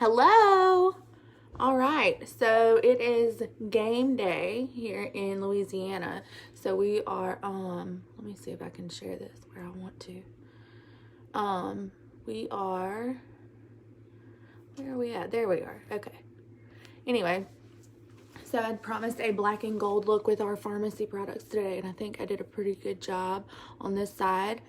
Hello. All right, so it is game day here in Louisiana. So we are let me see if I can share this where I want to. We are, where are we at? There we are. Okay. Anyway, so I promised a black and gold look with our pharmacy products today, and I think I did a pretty good job on this side.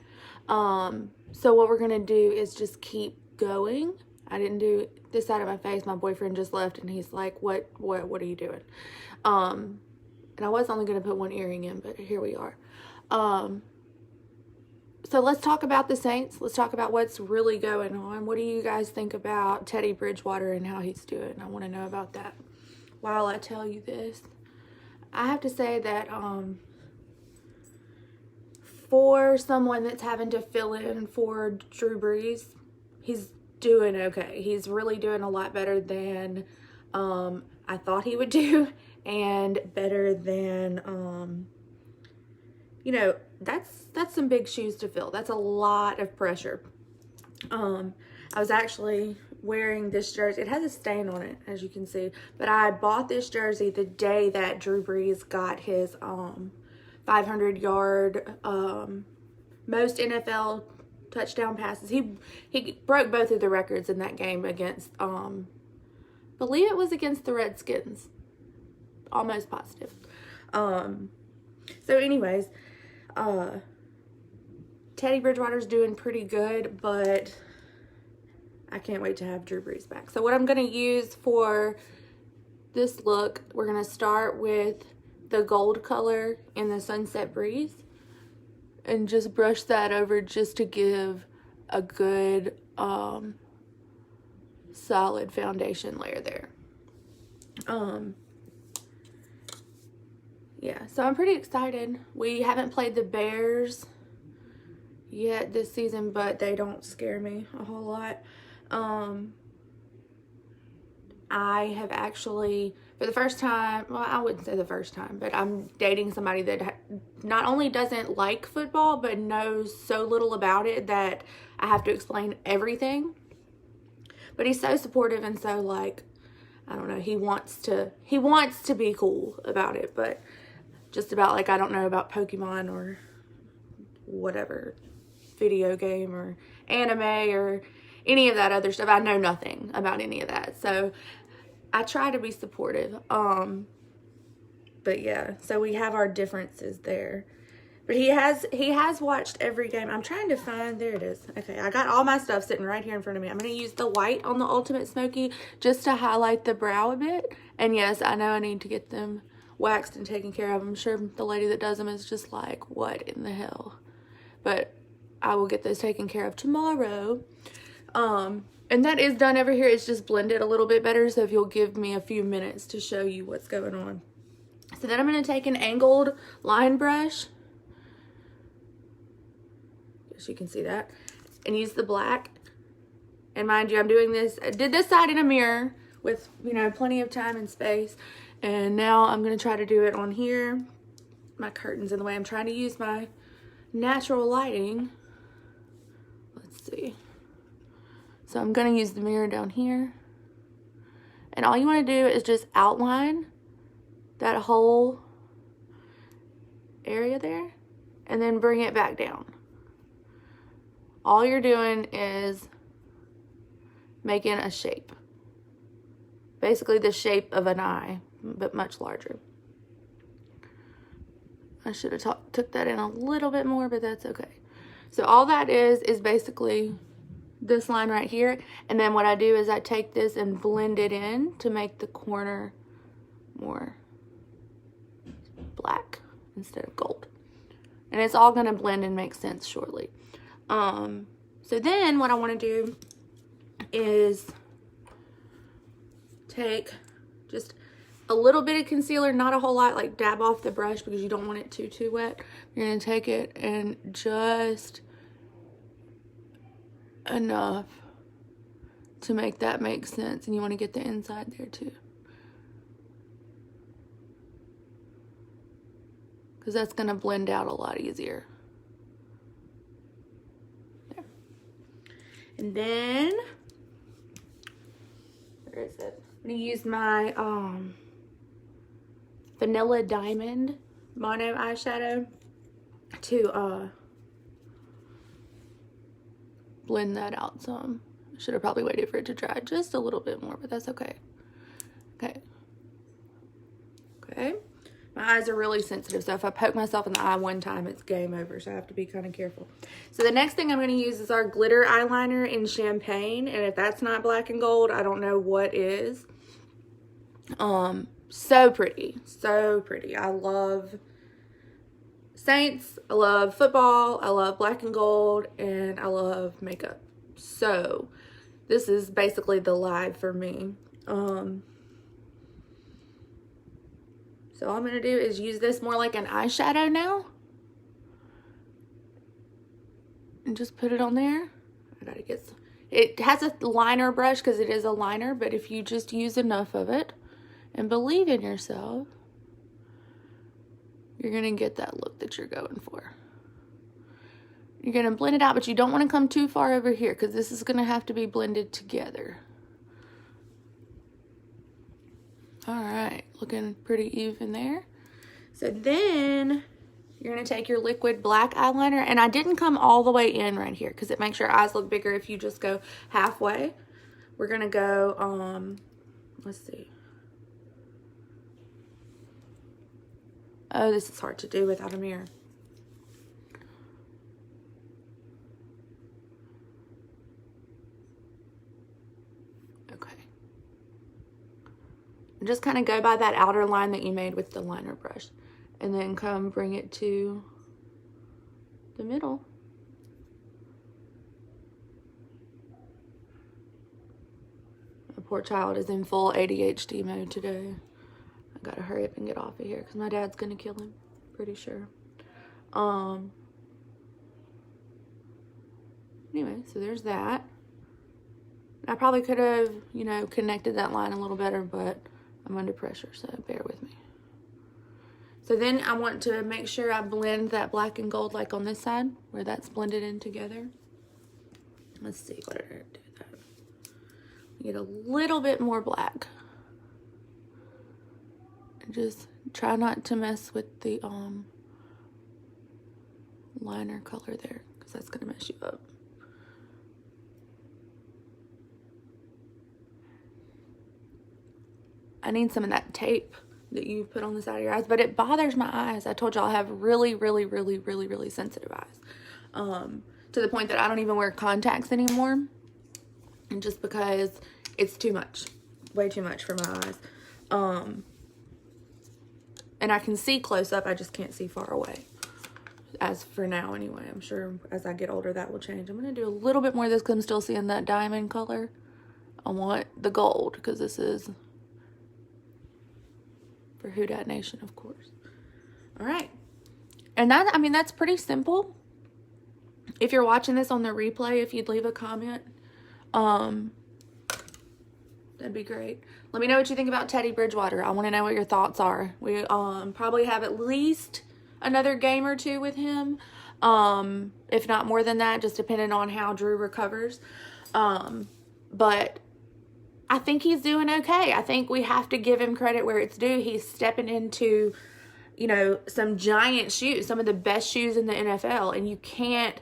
So what we're gonna do is just keep going. I didn't do this side of my face. My boyfriend just left and he's like, what are you doing? And I was only gonna put one earring in, but here we are. So let's talk about the Saints. Let's talk about what's really going on. What do you guys think about Teddy Bridgewater and how he's doing? I want to know about that. While I tell you this, I have to say that for someone that's having to fill in for Drew Brees, he's doing okay. He's really doing a lot better than I thought he would do, and better than you know, that's some big shoes to fill. That's a lot of pressure. I was actually wearing this jersey. It has a stain on it, as you can see, but I bought this jersey the day that Drew Brees got his 500-yard most NFL touchdown passes. He broke both of the records in that game against believe it was against the Redskins. Almost positive. So anyways, Teddy Bridgewater's doing pretty good, but I can't wait to have Drew Brees back. So what I'm going to use for this look, we're going to start with the gold color in the Sunset Breeze and just brush that over just to give a good solid foundation layer there. Yeah, so I'm pretty excited. We haven't played the Bears yet this season, but they don't scare me a whole lot. I have actually, for the first time, well, I wouldn't say the first time, but I'm dating somebody that not only doesn't like football, but knows so little about it that I have to explain everything. But he's so supportive and so, like, I don't know, he wants to be cool about it, but just about, like, I don't know about Pokemon or whatever video game or anime or any of that other stuff. I know nothing about any of that. So I try to be supportive. But yeah, so we have our differences there. But he has watched every game. I'm trying to find, there it is. Okay, I got all my stuff sitting right here in front of me. I'm going to use the white on the Ultimate Smoky just to highlight the brow a bit. And yes, I know I need to get them waxed and taken care of. I'm sure the lady that does them is just like, what in the hell? But I will get those taken care of tomorrow. And that is done over here. It's just blended a little bit better. So if you'll give me a few minutes to show you what's going on. So then I'm going to take an angled line brush. Guess you can see that. And use the black. And mind you, I'm doing this. I did this side in a mirror with, you know, plenty of time and space. And now I'm going to try to do it on here. My curtain's in the way. I'm trying to use my natural lighting. Let's see. So I'm going to use the mirror down here. And all you want to do is just outline that whole area there. And then bring it back down. All you're doing is making a shape. Basically the shape of an eye, but much larger. I should have took that in a little bit more, but that's okay. So all that is basically this line right here. And then what I do is I take this and blend it in to make the corner more black instead of gold. And it's all going to blend and make sense shortly. So then what I want to do is take just a little bit of concealer, not a whole lot, like dab off the brush because you don't want it too wet. You're going to take it and just enough to make that make sense. And you want to get the inside there too. Because that's going to blend out a lot easier. There. And then where is it? I'm going to use my Vanilla Diamond Mono eyeshadow to blend that out some. I should have probably waited for it to dry just a little bit more, but that's okay. Okay. My eyes are really sensitive, so if I poke myself in the eye one time, it's game over, so I have to be kind of careful. So the next thing I'm going to use is our glitter eyeliner in Champagne, and if that's not black and gold, I don't know what is. So pretty, so pretty. I love Saints, I love football, I love black and gold, and I love makeup. So this is basically the live for me. So all I'm going to do is use this more like an eyeshadow now. And just put it on there. I gotta get some. It has a liner brush because it is a liner, but if you just use enough of it and believe in yourself, you're going to get that look that you're going for. You're going to blend it out, but you don't want to come too far over here because this is going to have to be blended together. All right, looking pretty even there. So then you're going to take your liquid black eyeliner, and I didn't come all the way in right here because it makes your eyes look bigger if you just go halfway. We're going to go, let's see. Oh, this is hard to do without a mirror. Just kind of go by that outer line that you made with the liner brush, and then come bring it to the middle. The poor child is in full ADHD mode today. I gotta hurry up and get off of here because my dad's gonna kill him, pretty sure. Anyway, so there's that. I probably could have, you know, connected that line a little better, but I'm under pressure, so bear with me. So then I want to make sure I blend that black and gold like on this side, where that's blended in together. Let's see, what did I do with that? Get a little bit more black. And just try not to mess with the liner color there, because that's gonna mess you up. I need some of that tape that you put on the side of your eyes, but it bothers my eyes. I told y'all I have really, really, really, really, really sensitive eyes. To the point that I don't even wear contacts anymore. And just because it's too much. Way too much for my eyes. And I can see close up, I just can't see far away. As for now anyway. I'm sure as I get older that will change. I'm going to do a little bit more of this because I'm still seeing that diamond color. I want the gold because this is for Who Dat Nation, of course. All right. And that, I mean, that's pretty simple. If you're watching this on the replay, if you'd leave a comment, that'd be great. Let me know what you think about Teddy Bridgewater. I want to know what your thoughts are. We probably have at least another game or two with him. If not more than that, just depending on how Drew recovers. But I think he's doing okay. I think we have to give him credit where it's due. He's stepping into, you know, some giant shoes, some of the best shoes in the NFL. And you can't,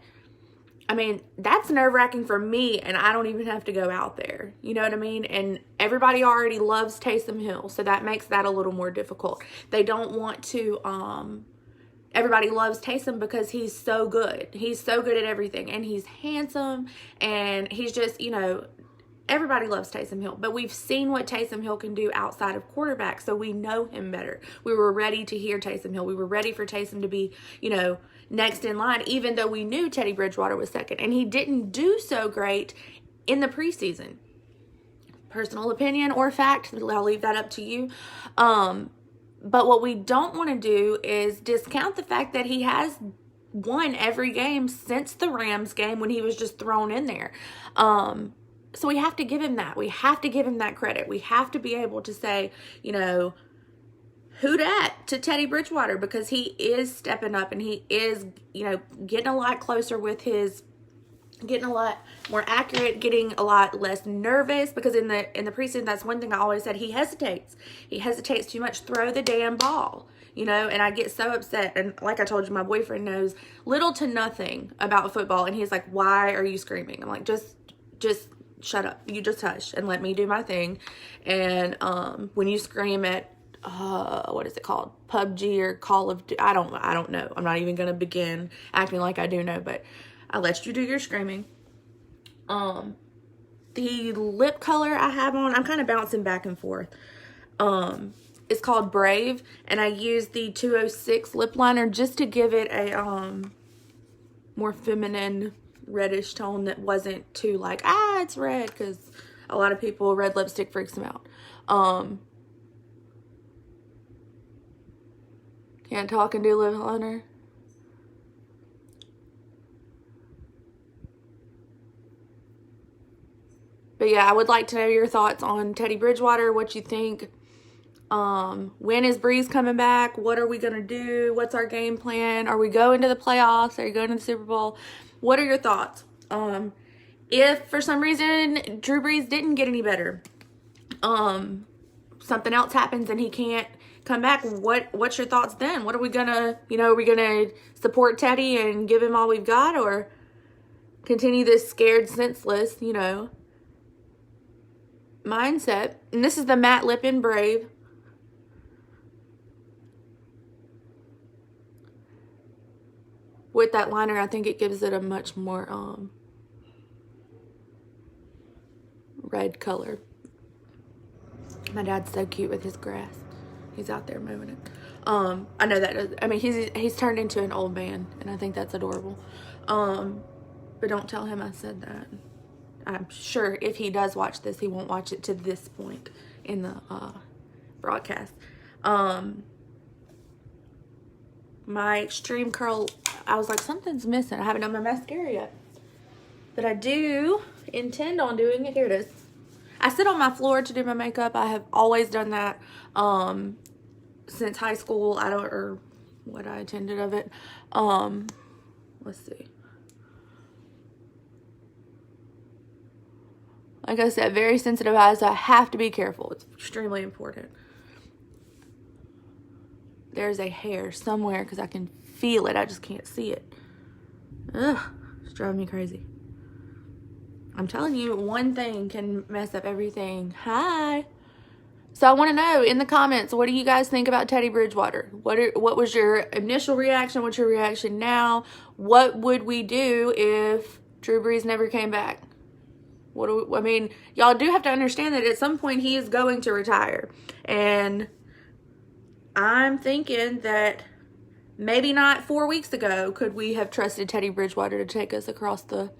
I mean, that's nerve-wracking for me, and I don't even have to go out there. You know what I mean? And everybody already loves Taysom Hill, so that makes that a little more difficult. They don't want to, everybody loves Taysom because he's so good. He's so good at everything, and he's handsome, and he's just, you know, everybody loves Taysom Hill, but we've seen what Taysom Hill can do outside of quarterback, so we know him better. We were ready to hear Taysom Hill. We were ready for Taysom to be, you know, next in line, even though we knew Teddy Bridgewater was second, and he didn't do so great in the preseason. Personal opinion or fact, I'll leave that up to you. But what we don't want to do is discount the fact that he has won every game since the Rams game when he was just thrown in there. So we have to give him that. We have to give him that credit. We have to be able to say, you know, who dat to Teddy Bridgewater, because he is stepping up and he is, you know, getting a lot closer with his getting a lot more accurate, getting a lot less nervous, because in the preseason, that's one thing I always said, he hesitates too much. Throw the damn ball, you know. And I get so upset, and like I told you, my boyfriend knows little to nothing about football, and he's like, why are you screaming? I'm like, just shut up, you just hush and let me do my thing. And when you scream at what is it called, PUBG or Call of Duty, I don't know, I'm not even gonna begin acting like I do know, but I let you do your screaming. The lip color I have on, I'm kind of bouncing back and forth. It's called Brave, and I use the 206 lip liner just to give it a more feminine reddish tone that wasn't too like, it's red, because a lot of people, red lipstick freaks them out. Can't talk and do lip liner. But yeah, I would like to know your thoughts on Teddy Bridgewater, what you think. When is Breeze coming back? What are we going to do? What's our game plan? Are we going to the playoffs? Are you going to the Super Bowl? What are your thoughts? If for some reason Drew Brees didn't get any better, something else happens and he can't come back, what's your thoughts then? What are we gonna, are we gonna support Teddy and give him all we've got, or continue this scared, senseless, mindset? And this is the matte lip in Brave. With that liner, I think it gives it a much more red color. My dad's so cute with his grass. He's out there mowing it. I know that. I mean, he's turned into an old man, and I think that's adorable. But don't tell him I said that. I'm sure if he does watch this, he won't watch it to this point in the broadcast. My extreme curl, I was like, something's missing. I haven't done my mascara yet. But I do intend on doing it. Here it is. I sit on my floor to do my makeup. I have always done that since high school. Or what I attended of it. Let's see. Like I said, very sensitive eyes, so I have to be careful. It's extremely important. There's a hair somewhere because I can feel it. I just can't see it. Ugh, it's driving me crazy. I'm telling you, one thing can mess up everything. Hi. So I want to know in the comments, what do you guys think about Teddy Bridgewater? What was your initial reaction? What's your reaction now? What would we do if Drew Brees never came back? I mean, y'all do have to understand that at some point he is going to retire. And I'm thinking that maybe not 4 weeks ago could we have trusted Teddy Bridgewater to take us across the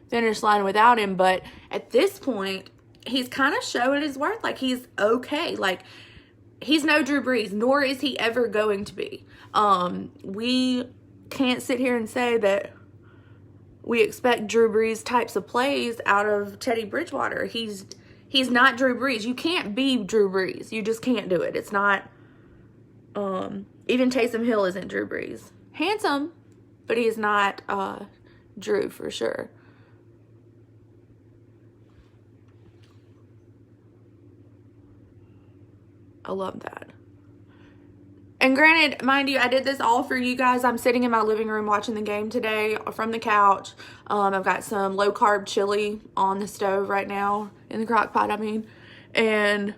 finish line without him. But at this point, he's kind of showing his worth. Like, he's okay. Like, he's no Drew Brees, nor is he ever going to be. We can't sit here and say that we expect Drew Brees types of plays out of Teddy Bridgewater. He's not Drew Brees. You can't be Drew Brees. You just can't do it. It's not, even Taysom Hill isn't Drew Brees. Handsome, but he is not Drew for sure. I love that. And granted, mind you, I did this all for you guys. I'm sitting in my living room watching the game today from the couch. I've got some low-carb chili on the stove right now, in the crock pot, I mean. And,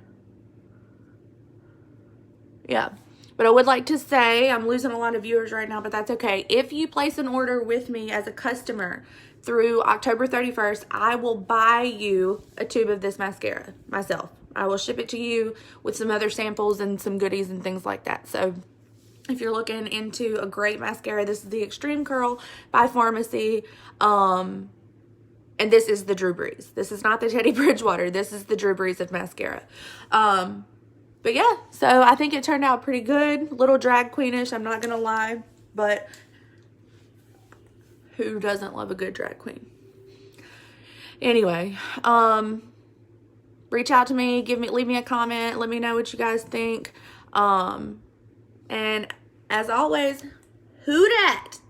yeah. But I would like to say, I'm losing a lot of viewers right now, but that's okay. If you place an order with me as a customer through October 31st, I will buy you a tube of this mascara myself. I will ship it to you with some other samples and some goodies and things like that. So if you're looking into a great mascara, this is the Extreme Curl by Pharmacy. And this is the Drew Brees. This is not the Teddy Bridgewater. This is the Drew Brees of mascara. But yeah, so I think it turned out pretty good. A little drag queenish, I'm not going to lie. But who doesn't love a good drag queen? Anyway, reach out to me, leave me a comment, let me know what you guys think. And as always, who dat?